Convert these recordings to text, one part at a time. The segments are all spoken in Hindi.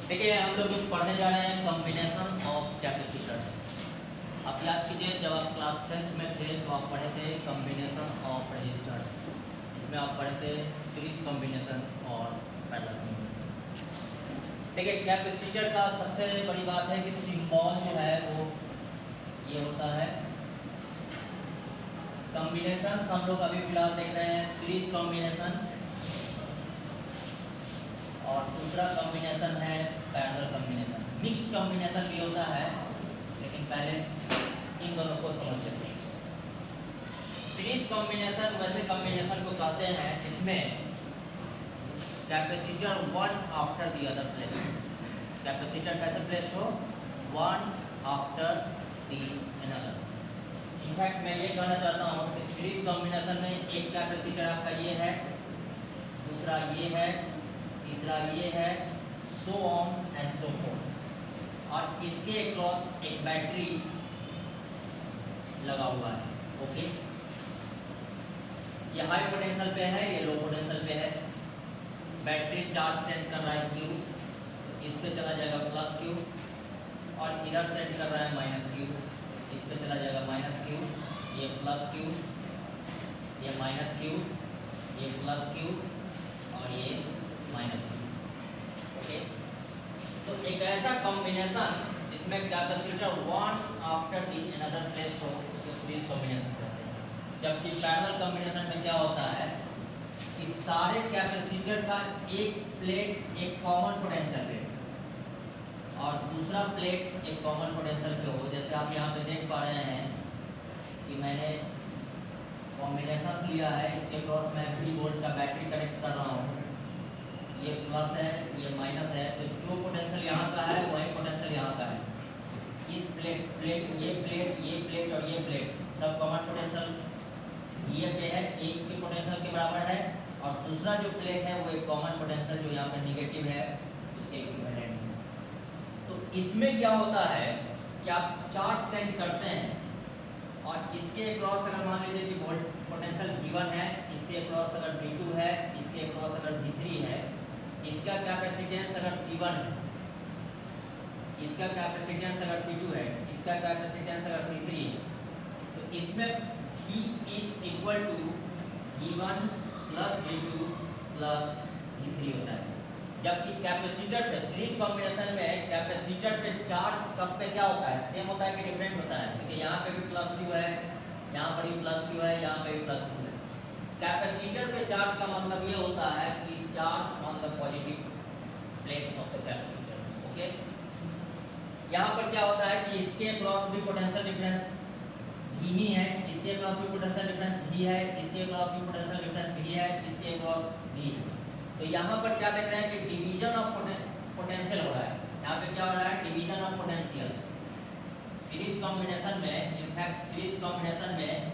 देखिए हम लोग पढ़ने जा रहे हैं कॉम्बिनेशन ऑफ कैपेसिटर्स। आप याद कीजिए जब आप क्लास 10th में थे तो आप पढ़े थे कॉम्बिनेशन ऑफ रजिस्टर्स। इसमें आप पढ़े थे सीरीज कॉम्बिनेशन और पैरेलल कॉम्बिनेशन। देखिए कैपेसिटर का सबसे बड़ी बात है कि सिंबल जो है वो ये होता है। कॉम्बिनेशन हम लोग अभी फिलहाल देख रहे हैं सीरीज कॉम्बिनेशन और दूसरा कॉम्बिनेशन है पैरेलल कॉम्बिनेशन। मिक्स्ड कॉम्बिनेशन भी होता है, लेकिन पहले इन दोनों को समझते हैं। सीरीज कॉम्बिनेशन वैसे कॉम्बिनेशन को कहते हैं इसमें capacitor one after the other placed. Capacitor कैसे प्लेस्ड हो, one after the another. In fact मैं ये कहना चाहता हूँ कि सीरीज कॉम्बिनेशन में एक कैपेसिटर आपका ये है, दूसरा ये है, तीसरा ये है, so on and so fourth, और इसके अक्रॉस एक बैटरी लगा हुआ है। ओके, ये हाई पोटेंशियल पे है, ये लो पोटेंशियल पे है। बैटरी चार्ज सेंड कर रहा है क्यू, तो इस पे चला जाएगा प्लस क्यू, और इधर सेंड कर रहा है माइनस क्यू, इस पे चला जाएगा माइनस क्यू, ये प्लस क्यू, ये माइनस क्यू, ये प्लस क्यू और ये माइनस क्यू। ओके, तो एक ऐसा कॉम्बिनेशन जिसमें capacitor one after the another placed हो उसको सीरीज कॉम्बिनेशन कहते हैं। जबकि पैरेलल कॉम्बिनेशन में क्या होता है कि सारे कैपेसिटर का एक प्लेट एक कॉमन पोटेंशियल पे और दूसरा प्लेट एक कॉमन पोटेंशियल पे हो। जैसे आप यहाँ पे देख पा रहे हैं कि मैंने कॉम्बिनेशन लिया है, इसके क्रॉस में भी वोल्ट का बैटरी कनेक्ट कर रहा हूँ। ये प्लस है, ये माइनस है, तो जो पोटेंशियल यहाँ का है वही पोटेंशियल यहाँ का है। इस प्लेट ये प्लेट और ये प्लेट सब कॉमन पोटेंशियल ये पे है, एक के पोटेंशियल के बराबर है, और दूसरा जो प्लेट है वो एक कॉमन पोटेंशियल जो यहाँ पे निगेटिव है उसके इक्विवेलेंट है। तो इसमें क्या होता है कि आप चार्ज सेंड करते हैं और इसके क्रॉस अगर मान लीजिए कि वोल्ट पोटेंशियल V1 है, इसके क्रॉस अगर V2 है, इसके क्रॉस अगर V3 है, इसका कैपेसिटेंस अगर C1 है, इसका कैपेसिटेंस अगर C2 है, इसका कैपेसिटेंस अगर C3 है, तो इसमें V is equal to V1 plus V2 plus V3 होता है। जबकि कैपेसिटर पे सीरीज कॉम्बिनेशन में कैपेसिटर पे चार्ज सब पे क्या होता है, सेम होता है कि डिफरेंट होता है। क्योंकि यहाँ पे भी प्लस क्यू है, यहाँ पर भी प्लस क्यू है, यहाँ पे भी प्लस क्यू है। कैपेसिटर पे चार्ज का मतलब ये होता है कि charge on the positive plate of the capacitor. Okay, यहाँ पर क्या होता है कि इसके क्रॉस भी पोटेंशियल डिफरेंस V ही है, इसके क्रॉस भी पोटेंशियल डिफरेंस V है, इसके क्रॉस भी पोटेंशियल डिफरेंस V है, इसके क्रॉस V है। तो यहाँ पर क्या देख रहे हैं कि डिवीजन ऑफ पोटेंशियल हो रहा है। यहाँ पे क्या हो रहा है, division of potential. Series combination में, इनफैक्ट सीरीज कॉम्बिनेशन में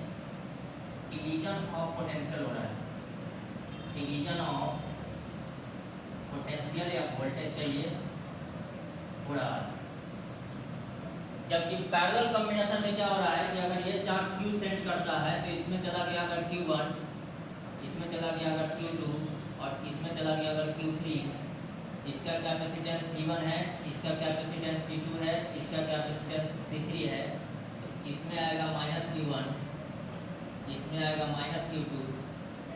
डिवीजन ऑफ पोटेंशियल हो रहा है। डिवीजन ऑफ पोटेंशियल या वोल्टेज के लिए हो रहा है। जबकि पैरेलल कॉम्बिनेशन में क्या हो रहा है कि अगर ये चार्ज Q सेंड करता है तो इसमें चला गया अगर Q1, इसमें चला गया अगर Q2 और इसमें चला गया अगर Q3, इसका कैपेसिटेंस C1 है, इसका कैपेसिटेंस C2 है, इसका कैपेसिटेंस C3 है, तो इसमें आएगा माइनस Q1, इसमें आएगा माइनस Q2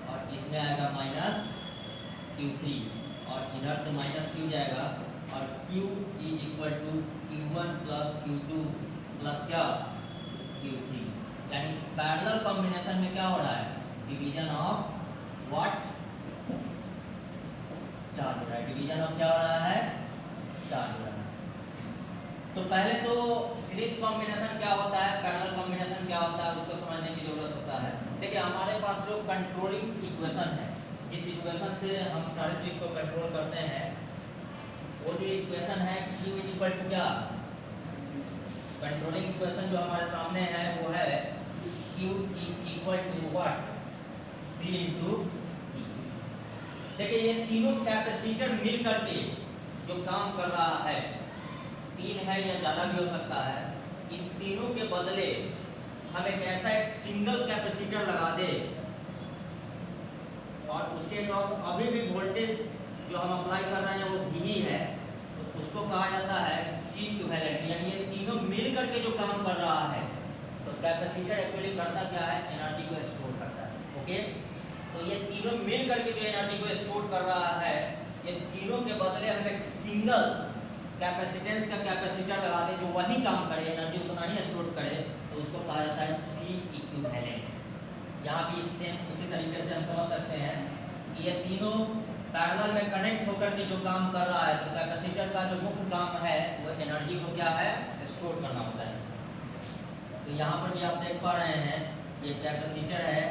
और इसमें आएगा माइनस Q3, और इधर से माइनस Q जाएगा और Q is equal to Q1 plus Q2 plus क्या Q3। यानी पैरेलल कॉम्बिनेशन में क्या हो रहा है, डिवीजन ऑफ व्हाट, चार्ज हो रहा है। डिवीजन ऑफ क्या हो रहा है, चार्ज हो रहा है। तो पहले तो सीरीज कॉम्बिनेशन क्या होता है, पैरेलल कॉम्बिनेशन क्या होता है, उसको समझने की जरूरत होता है। देखिए हमारे पास जो कंट्रोलिंग इक्वेशन है, जिस इक्वेशन से हम सारी चीज को कंट्रोल करते हैं, वो जो इक्वेशन है Q इज इक्वल टू क्या, कंट्रोलिंग इक्वेशन जो हमारे सामने है वो है Q is equal to what, C into E। देखिए ये तीनों कैपेसिटर मिल करके जो काम कर रहा है, तीन है या ज़्यादा भी हो सकता है, इन तीनों के बदले हम एक ऐसा एक सिंगल कैपेसिटर लगा दे और उसके क्रॉस अभी भी वोल्टेज जो हम अप्लाई कर रहे हैं वो भी ही है, तो उसको मिल करके जो काम कर रहा है, तो कैपेसिटर एक्चुअली करता क्या है, एनर्जी को स्टोर करता है। ओके, तो ये तीनों मिल करके जो एनर्जी को स्टोर कर रहा है, ये तीनों के बदले हम एक सिंगल कैपेसिटेंस का कैपेसिटर लगा दे जो वही काम करे, एनर्जी उतना ही स्टोर करे, तो उसको कहा जाता है सी इक्विवेलेंट। यहाँ भी सेम उसी तरीके से हम समझ सकते हैं कि ये तीनों पैरेलल में कनेक्ट होकर के जो काम कर रहा है, तो कैपेसिटर का जो मुख्य काम है वो एनर्जी को क्या है, स्टोर करना होता है। तो यहाँ पर भी आप देख पा रहे हैं ये कैपेसिटर है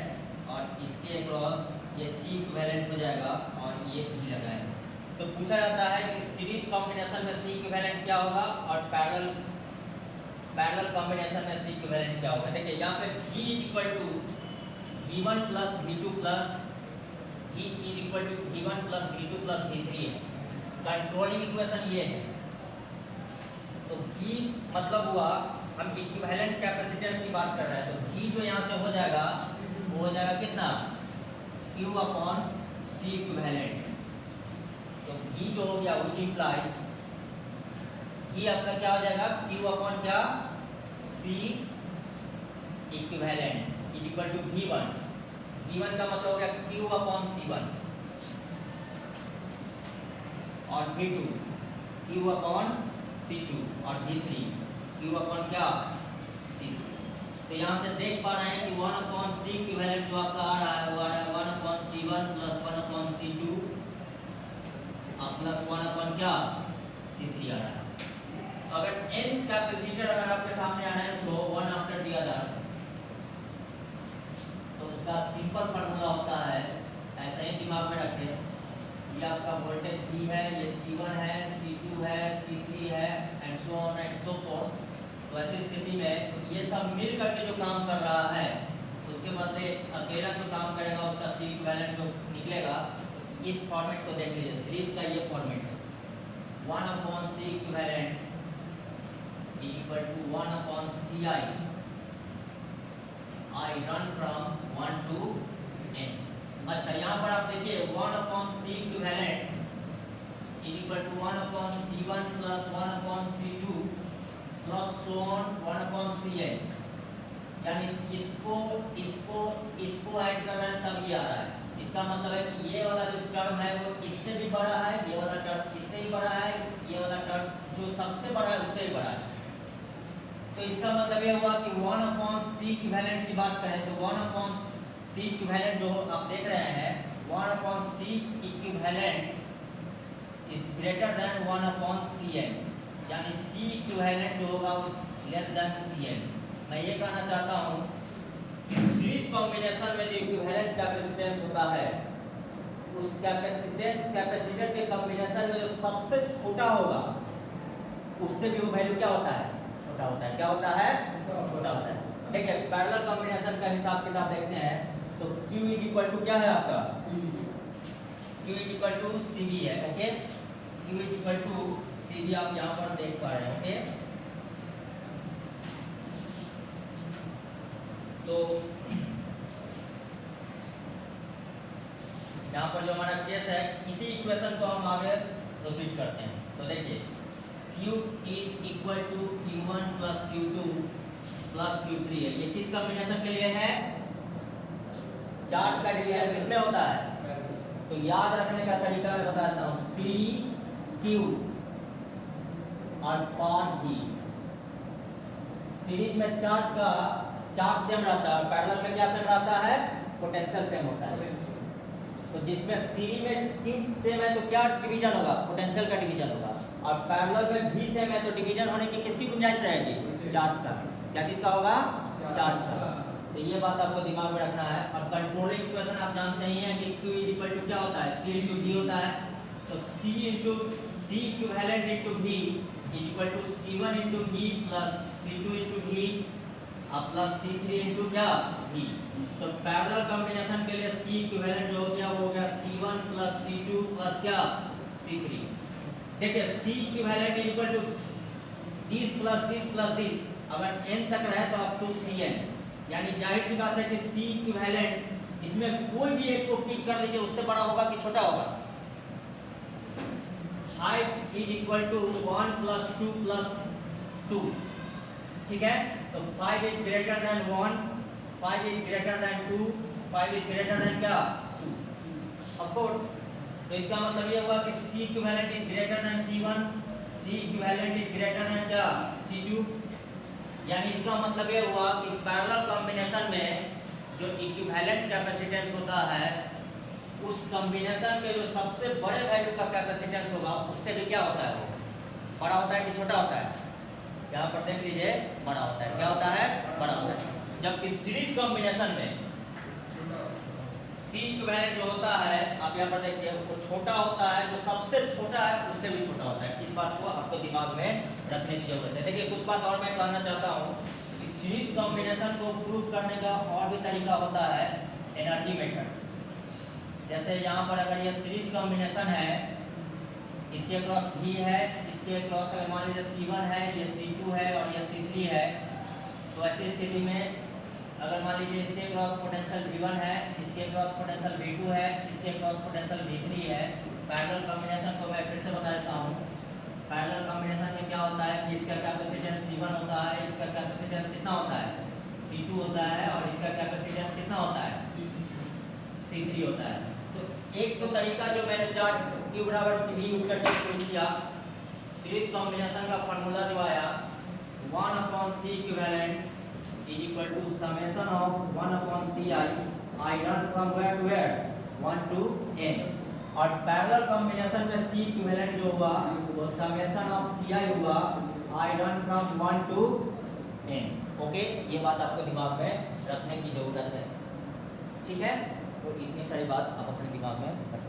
और इसके अक्रॉस ये सी इक्विवेलेंट हो जाएगा और ये भी लगाएगा। तो पूछा जाता है कि सीरीज कॉम्बिनेशन में सी इक्विवेलेंट क्या होगा और पैरेलल कॉम्बिनेशन में सी इक्विवेलेंट क्या होगा। देखिए यहाँ पे V is equal to V1 plus V2 plus V is equal to V1 plus V2 plus V3 है। कंट्रोलिंग इक्वेशन ये है। तो V मतलब हुआ, हम इक्विवेलेंट कैपेसिटेंस की बात कर रहे हैं, तो V जो यहाँ से हो जाएगा वो हो जाएगा कितना, Q अपॉन C इक्विवेलेंट। तो V जो हो गया विच इम्प्लाइज V आपका क्या हो जाएगा, Q अपॉन क्या, C equivalent is equal to V1। V1 का मतलब हो गया Q अपॉन C1 और V2 Q अपॉन C2 और V3 Q अपॉन क्या, C3। तो यहाँ से देख पा रहे हैं कि 1 अपॉन C इक्विवेलेंट जो आपका आ रहा है वो आ रहा है 1 upon C1 plus 1 upon C2 और प्लस 1 अपॉन क्या, C3 आ रहा है। अगर n कैपेसिटर अगर आपके सामने आ रहा है तो 1 आफ्टर द अदर, तो उसका सिंपल फार्मूला होता है, ऐसा ही दिमाग में रखें, ये आपका वोल्टेज V है, ये C1 है, C2 है, C3 है and so on and so fourth. तो ऐसी स्थिति में ये सब मिल करके जो काम कर रहा है, उसके बदले अकेला जो काम करेगा उसका सी इक्विवेलेंट जो निकलेगा। इस फॉर्मेट को देख लीजिए, सीरीज का ये फॉर्मेट है, 1 upon C equivalent equal to 1 upon C I run from 1 to n। अच्छा, यहाँ पर आप देखिए 1 upon C equivalent equal to 1 upon C1 plus 1 upon C2 plus so on 1 upon Cn, यानी इसको इसको इसको ऐड कर रहे हैं तब ये आ रहा है। इसका मतलब है कि ये वाला जो टर्म है वो इससे भी बड़ा है, ये वाला टर्म इससे ही बड़ा है, ये वाला टर्म जो सबसे बड़ा है उससे ही बड़ा है। तो इसका मतलब ये हुआ कि 1 अपॉन सी इक्विवेलेंट की बात करें तो 1 अपॉन सी इक्विवेलेंट जो आप देख रहे हैं 1 upon C equivalent is greater than 1 upon Cn, यानी सी इक्विवेलेंट जो होगा वो लेस देन Cn। मैं ये कहना चाहता हूँ सीरीज कॉम्बिनेशन में जो इक्विवेलेंट कैपेसिटेंस होता है, उस कैपेसिटर के कॉम्बिनेशन में जो सबसे छोटा होगा उससे भी वो वैल्यू क्या होता है, छोटा होता है। क्या होता है, छोटा होता है। ठीक है, पैरेलल कॉम्बिनेशन का हिसाब किताब देखते हैं तो Q इज इक्वल टू क्या है आपका, Q is equal to CV है। Okay, Q is equal to CV आप यहाँ पर देख पा रहे हैं। ओके, तो यहाँ पर जो हमारा केस है, इसी इक्वेशन को हम आगे प्रोसीड करते हैं। तो देखिए Q is equal to Q1 plus Q2 plus Q3 है। ये किस कॉम्बिनेशन के लिए है, चार्ज का डिवीजन किसमें होता है। तो याद रखने का तरीका मैं बताता हूँ, CD Q और कॉन V। सीरीज में चार्ज सेम रहता है और पैरेलल में क्या सेम रहता है, पोटेंशियल सेम होता है। तो जिसमें सीरीज में Q सेम है तो क्या डिवीजन होगा, पोटेंशियल का डिवीजन होगा, और पैरेलल में V सेम है तो डिवीजन होने की किसकी गुंजाइश रहेगी, चार्ज का। क्या चीज का होगा, चार्ज का। तो ये बात आपको दिमाग में रखना है। और कंट्रोलिंग इक्वेशन आप जानते ही हैं कि Q इज इक्वल टू क्या होता है, C इंटू V होता है। तो C equivalent into V is equal to C1 into V plus C2 into V और प्लस C3 इंटू क्या, V। तो पैरेलल कॉम्बिनेशन के लिए C इक्विवेलेंट जो हो गया वो हो गया C1 प्लस C2 प्लस क्या, C3। देखिए C equivalent is equal to this plus this, अगर n तक रहे तो अप टू Cn, यानी जाहिर सी बात है कि C इक्विवेलेंट इसमें कोई भी एक को पिक कर लीजिए, उससे बड़ा होगा कि छोटा होगा। Height is equal to 1 plus 2 plus 2, ठीक है, तो 5 is greater than 1, 5 is greater than 2, 5 is greater than क्या 2 ऑफ कोर्स। तो इसका मतलब ये हुआ कि C equivalent is greater then C1, C equivalent is greater than क्या C2। यानी इसका मतलब ये हुआ कि पैरेलल कॉम्बिनेशन में जो इक्विवेलेंट कैपेसिटेंस होता है उस कॉम्बिनेशन के जो सबसे बड़े वैल्यू का कैपेसिटेंस होगा उससे भी क्या होता है, वो बड़ा होता है कि छोटा होता है। यहाँ पर देख लीजिए बड़ा होता है। क्या होता है, बड़ा होता है। जबकि सीरीज कॉम्बिनेशन में C इक्विवेलेंट जो होता है, आप यहाँ पर देखिए, वो छोटा होता है, जो सबसे छोटा है उससे भी छोटा होता है। इस बात को आपको दिमाग में रखने की जरूरत है। देखिए कुछ बात और मैं कहना चाहता हूँ कि सीरीज कॉम्बिनेशन को प्रूव करने का और भी तरीका होता है एनर्जी मेथड। जैसे यहाँ पर अगर ये सीरीज कॉम्बिनेशन है, इसके क्रॉस V है, इसके क्रॉस अगर मान लीजिए C1 है, ये C2 है और ये C3 है, तो ऐसी स्थिति में अगर मान लीजिए इसके क्रॉस पोटेंशियल V1 है, इसके क्रॉस पोटेंशियल V2 है, इसके क्रॉस पोटेंशियल V3 है। पैरेलल कॉम्बिनेशन को मैं फिर से बता देता हूँ। पैरेलल कॉम्बिनेशन में क्या होता है कि इसका कैपेसिटेंस C1 होता है, इसका कैपेसिटेंस कितना होता है C2 होता है और इसका कैपेसिटेंस कितना होता है C3 होता है। तो एक तो तरीका जो मैंने चार्ट Q बराबर CV यूज करके प्रूव किया, सीरीज कॉम्बिनेशन का फार्मूला जो आया 1/C equivalent is equal to summation of 1/Ci, I run from where to where 1 to n। और पैरेलल कॉम्बिनेशन में C इक्विवेलेंट जो हुआ वो summation of Ci हुआ I run from 1 to n। Okay, ये बात आपको दिमाग में रखने की जरूरत है। ठीक है, तो इतनी सारी बात आप अपने दिमाग में रखें।